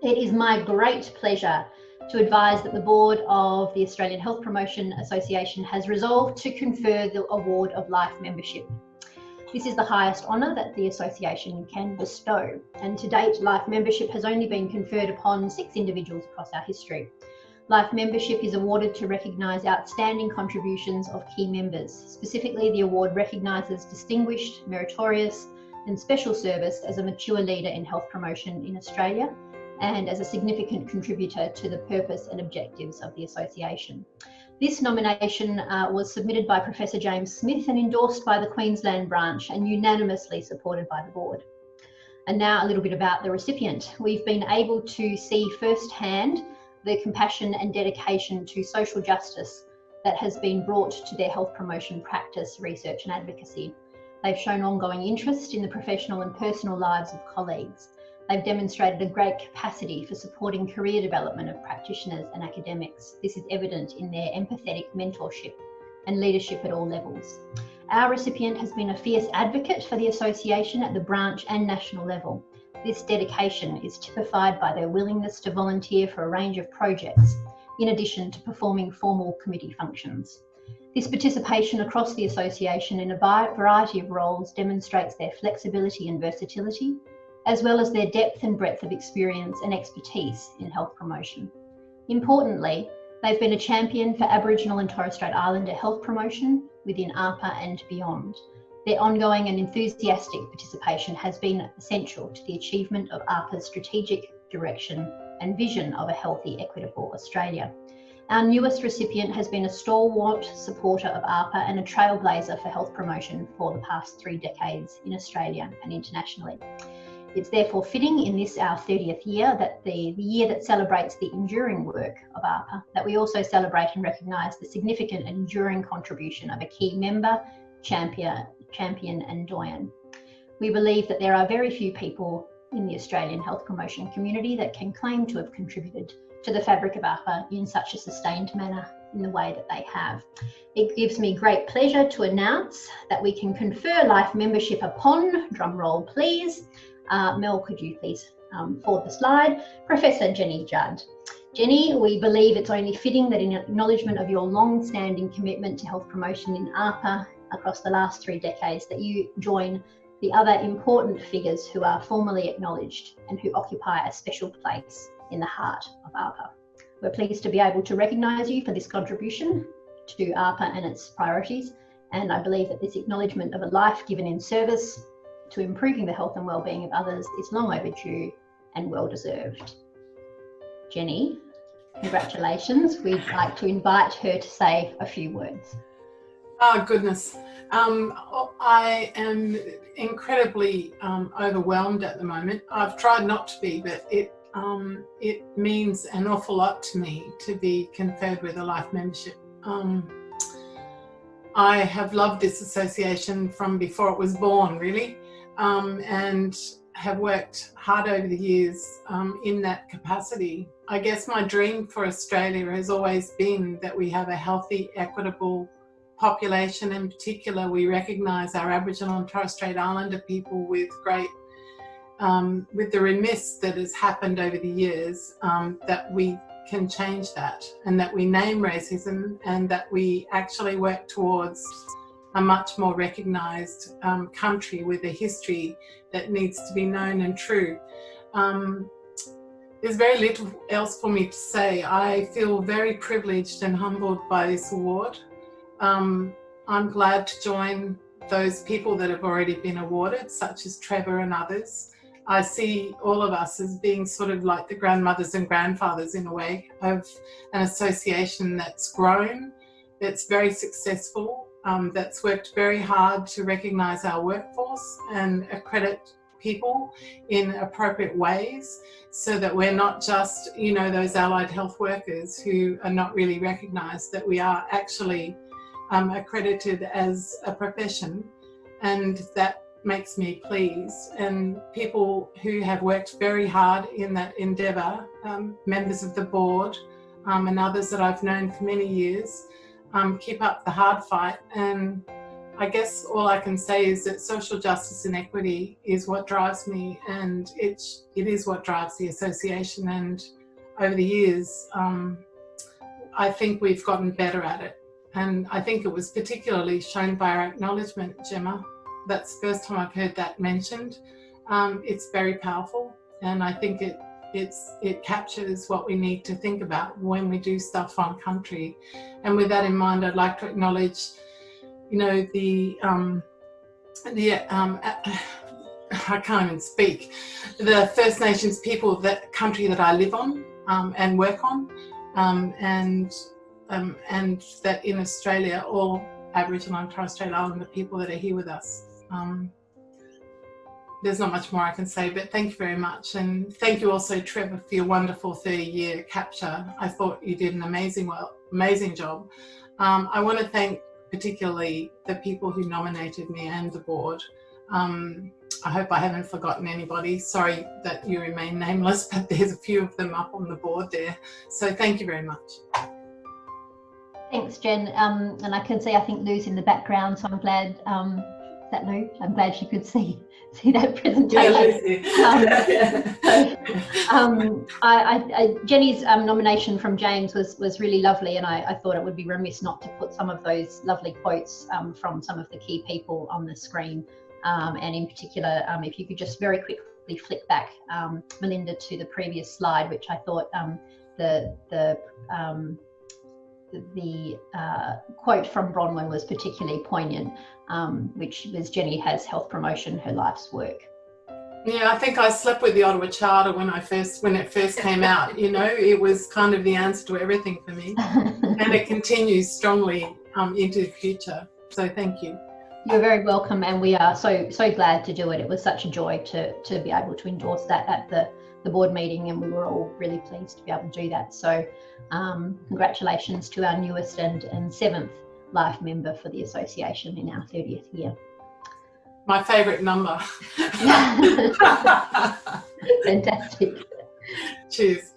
It is my great pleasure to advise that the board of the Australian Health Promotion Association has resolved to confer the Award of Life membership. This is the highest honour that the association can bestow, and to date Life membership has only been conferred upon 6 individuals across our history. Life membership is awarded to recognise outstanding contributions of key members. Specifically, the award recognises distinguished, meritorious and special service as a mature leader in health promotion in Australia and as a significant contributor to the purpose and objectives of the association. This nomination was submitted by Professor James Smith and endorsed by the Queensland branch and unanimously supported by the board. And now a little bit about the recipient. We've been able to see firsthand the compassion and dedication to social justice that has been brought to their health promotion practice, research and advocacy. They've shown ongoing interest in the professional and personal lives of colleagues. They've demonstrated a great capacity for supporting career development of practitioners and academics. This is evident in their empathetic mentorship and leadership at all levels. Our recipient has been a fierce advocate for the association at the branch and national level. This dedication is typified by their willingness to volunteer for a range of projects, in addition to performing formal committee functions. This participation across the association in a variety of roles demonstrates their flexibility and versatility, as well as their depth and breadth of experience and expertise in health promotion. Importantly, they've been a champion for Aboriginal and Torres Strait Islander health promotion within ARPA and beyond. Their ongoing and enthusiastic participation has been essential to the achievement of ARPA's strategic direction and vision of a healthy, equitable Australia. Our newest recipient has been a stalwart supporter of ARPA and a trailblazer for health promotion for the past 3 decades in Australia and internationally. It's therefore fitting in this, our 30th year, that the year that celebrates the enduring work of ARPA, that we also celebrate and recognise the significant and enduring contribution of a key member, champion and doyen. We believe that there are very few people in the Australian health promotion community that can claim to have contributed to the fabric of ARPA in such a sustained manner in the way that they have. It gives me great pleasure to announce that we can confer life membership upon, drum roll please, Mel, could you please forward the slide, Professor Jenni Judd. Jenni, we believe it's only fitting that in acknowledgement of your long-standing commitment to health promotion in ARPA across the last 3 decades, that you join the other important figures who are formally acknowledged and who occupy a special place in the heart of ARPA. We're pleased to be able to recognise you for this contribution to ARPA and its priorities, and I believe that this acknowledgement of a life given in service to improving the health and well-being of others is long overdue and well deserved. Jenni, congratulations. We'd like to invite her to say a few words. Oh goodness, I am incredibly overwhelmed at the moment. I've tried not to be, but it means an awful lot to me to be conferred with a life membership. I have loved this association from before it was born, really, and have worked hard over the years in that capacity. I guess my dream for Australia has always been that we have a healthy, equitable population. In particular, we recognise our Aboriginal and Torres Strait Islander people with great, with the remiss that has happened over the years, that we can change that, and that we name racism, and that we actually work towards a much more recognised country with a history that needs to be known and true. There's very little else for me to say. I feel very privileged and humbled by this award. I'm glad to join those people that have already been awarded, such as Trevor and others. I see all of us as being sort of like the grandmothers and grandfathers in a way of an association that's grown, that's very successful, that's worked very hard to recognise our workforce and accredit people in appropriate ways, so that we're not just, you know, those allied health workers who are not really recognised, that we are actually accredited as a profession, and that makes me pleased. And people who have worked very hard in that endeavour, members of the board and others that I've known for many years, keep up the hard fight, and I guess all I can say is that social justice and equity is what drives me, and it is what drives the association. And over the years, I think we've gotten better at it. And I think it was particularly shown by our acknowledgement, Gemma. That's the first time I've heard that mentioned. It's very powerful, and I think it captures what we need to think about when we do stuff on country. And with that in mind, I'd like to acknowledge, you know, I can't even speak, the First Nations people, that country that I live on and work on, and that in Australia, all Aboriginal and Torres Strait Islander people that are here with us. There's not much more I can say, but thank you very much. And thank you also, Trevor, for your wonderful 30-year capture. I thought you did an amazing job. I want to thank particularly the people who nominated me and the board. I hope I haven't forgotten anybody. Sorry that you remain nameless, but there's a few of them up on the board there. So thank you very much. Thanks, Jen. And I can see, I think Lou's in the background, so I'm glad, is that Lou? I'm glad she could see that presentation. Jenni's nomination from James was really lovely, and I thought it would be remiss not to put some of those lovely quotes from some of the key people on the screen. And in particular, if you could just very quickly flick back, Melinda, to the previous slide, which I thought the quote from Bronwyn was particularly poignant, which was, Jenni has health promotion her life's work. Yeah, I think I slept with the Ottawa Charter when it first came out. You know, it was kind of the answer to everything for me, and it continues strongly into the future. So thank you. You're very welcome, and we are so glad to do it. It was such a joy to be able to endorse that at the board meeting, and we were all really pleased to be able to do that. So congratulations to our newest and 7th life member for the association in our 30th year. My favourite number. Fantastic. Cheers.